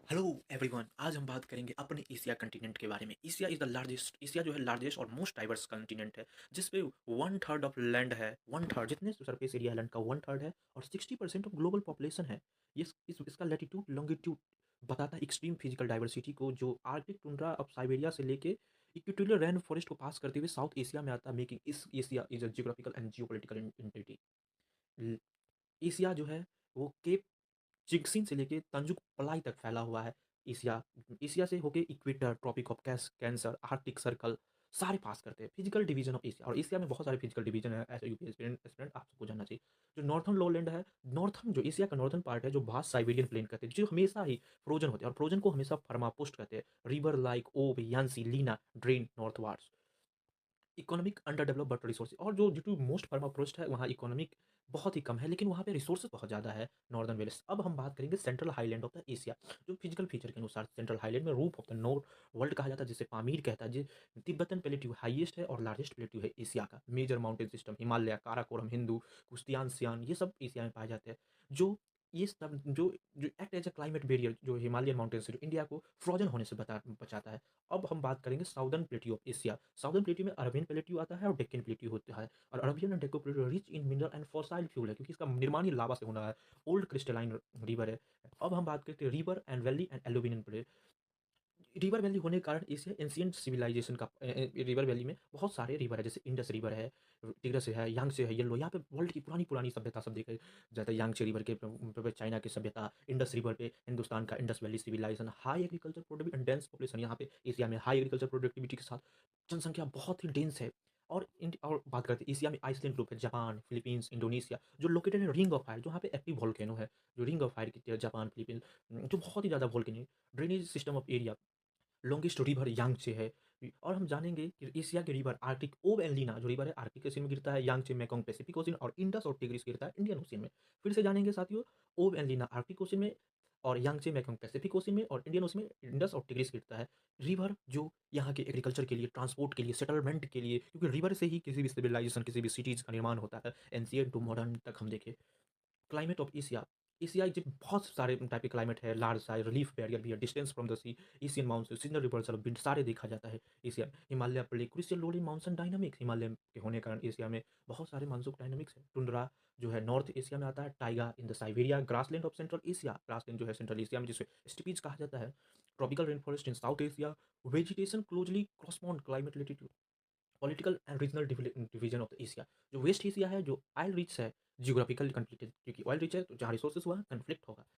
Hello everyone, आज हम बात करेंगे अपने एशिया कंटिनेंट के बारे में। Asia is the largest, Asia जो है लार्जेस्ट और मोस्ट डाइवर्स कंटिनेंट है, जिस पे वन थर्ड ऑफ लैंड है, वन थर्ड जितने सरफेस एरिया है लैंड का वन थर्ड है और 60% ऑफ ग्लोबल पॉपुलेशन है। ये इसका लैटिट्यूड लॉन्गिट्यूड बताता है एक्सट्रीम फिजिकल डाइवर्सिटी को, जो आर्कटिक टुंड्रा ऑफ साइबेरिया से लेके इक्वेटोरियल रेन फॉरेस्ट को पास करते हुए साउथ एशिया में आता है, मेकिंग इस Asia is a geographical and geopolitical entity. Asia जो है वो केप चिक्सिन से लेके तंजुक पलाई तक फैला हुआ है। एशिया एशिया से होके equator, tropic of cancer, arctic circle सारे पास करते हैं। फिजिकल डिवीजन ऑफ एशिया, और एशिया में बहुत सारे फिजिकल डिवीजन है। ऐसे यूपी एस्पिरेंट आप सबको जानना चाहिए। जो नॉर्थन लोलैंड है, नॉर्थन जो एशिया का नॉर्थन पार्ट है, जो भास्ट साइबेरियन प्लेन कहते हैं, जो हमेशा ही फ्रोजन होते हैं और फ्रोजन को हमेशा फर्मापोस्ट कहते हैं। River like Ob, Yenisei, Lena drain northwards. Economic under develop but resource, और जो ड्यू टू मोस्ट परमाफ्रोस्ट है वहाँ इकोनॉमिक बहुत ही कम है, लेकिन वहाँ पे रिसोर्सेज बहुत ज़्यादा है नॉर्दर्न वेल्स। अब हम बात करेंगे central highland of the Asia. जो फिजिकल फीचर के अनुसार सेंट्रल हाईलैंड में roof of the north world कहा जाता है, जिसे पामीर कहता है। जो तिब्बतन प्लेट्यू हाईएस्ट है और लार्जेस्ट प्लेट्यू है एशिया का। Major mountain system Himalaya, Karakoram, Hindu Kush Tian, Shan, ये सब एशिया में पाए जाते हैं। जो ये सब जो जो act as a climate barrier, जो हिमालयन माउंटेन से जो इंडिया को फ्रोजन होने से बचाता है। अब हम बात करेंगे southern plateau of Asia. Southern plateau में अरबियन प्लेट्यू आता है और डेक्कन प्लेट्यू होता है। और Arabian and Deccan plateau rich in mineral and fossil fuel है, क्योंकि इसका निर्माण ही लावा से होना है। ओल्ड क्रिस्टलाइन रिवर है। अब हम बात करते हैं river and valley and aluminium plate. River valley होने के कारण एशिया एंशियंट सिविलाइजेशन का रिवर वैली में बहुत सारे रिवर है, जैसे इंडस रिवर है, टिग्रस है, यांगसे है, येलो। यहाँ पे वर्ल्ड की पुरानी पुरानी सभ्यता सब देखा जाता है। यांगसे रिवर के पे चाइना की सभ्यता, इंडस रिवर पे हिंदुस्तान का Indus valley civilisation, high agriculture productivity and dense population. यहाँ पे एशिया में हाई एग्रीकल्चर प्रोडक्टिविटी के साथ जनसंख्या बहुत ही डेंस है। और बात करते हैं एशिया में आइसलैंड ग्रुप है, जापान, फिलीपींस, इंडोनेशिया, जो लोकेटेड है रिंग ऑफ फायर, जो यहाँ पे एक्टिव वोल्केनो है। जो रिंग ऑफ फायर की जापान, फिलीपींस, जो बहुत ही ज़्यादा volcano. Drainage system of area, longest river Yangtze है। और हम जानेंगे कि एशिया के river Arctic Ob and Lena, जो रिवर है आर्टिक ओशन में गिरता है, यांगचे मेकोंग पैसिफिक ओशन, और इंडस और टिग्रिस गिरता है इंडियन ओशन में। फिर से जानेंगे साथियों, ओब एंड लीना आर्टिक ओशन में, और यांगचे मेकोंग पैसिफिक ओशन में, और इंडियन ओशन में इंडस और टिग्रिस गिरता है। रिवर जो यहाँ के एग्रीकल्चर के लिए, ट्रांसपोर्ट के लिए, सेटलमेंट के लिए, क्योंकि रिवर से ही किसी भी सिविलाइजेशन, किसी भी सिटीज़ का निर्माण होता है, एंशियंट टू मॉडर्न तक हम देखें। क्लाइमेट ऑफ एशिया, एशिया जो बहुत सारे टाइप के क्लाइमेट है, लार्ज साइज रिलीफ बैरियर भी है, distance from the sea, Asian monsoon, seasonal reversal of wind, सारे देखा जाता है Asia. Himalaya play crystal rolling monsoon dynamics, Himalaya के होने के कारण एशिया में बहुत सारे मानसून डायनामिक्स है। टुंड्रा जो है नॉर्थ एशिया में आता है, Tyga in the Siberia, grassland of central Asia, grassland जो है सेंट्रल एशिया में, जिसे स्टीपीज कहा जाता है। Tropical rain forest in South Asia, vegetation closely correspond climate latitude, political and regional division of the Asia. जो वेस्ट एशिया है, जो ऑयल रिच है, जियोग्राफिकल कन्फ्लिक्ट, क्योंकि ऑयल रिच है तो जहाँ रिसोर्सेज हुआ कन्फ्लिक्ट होगा।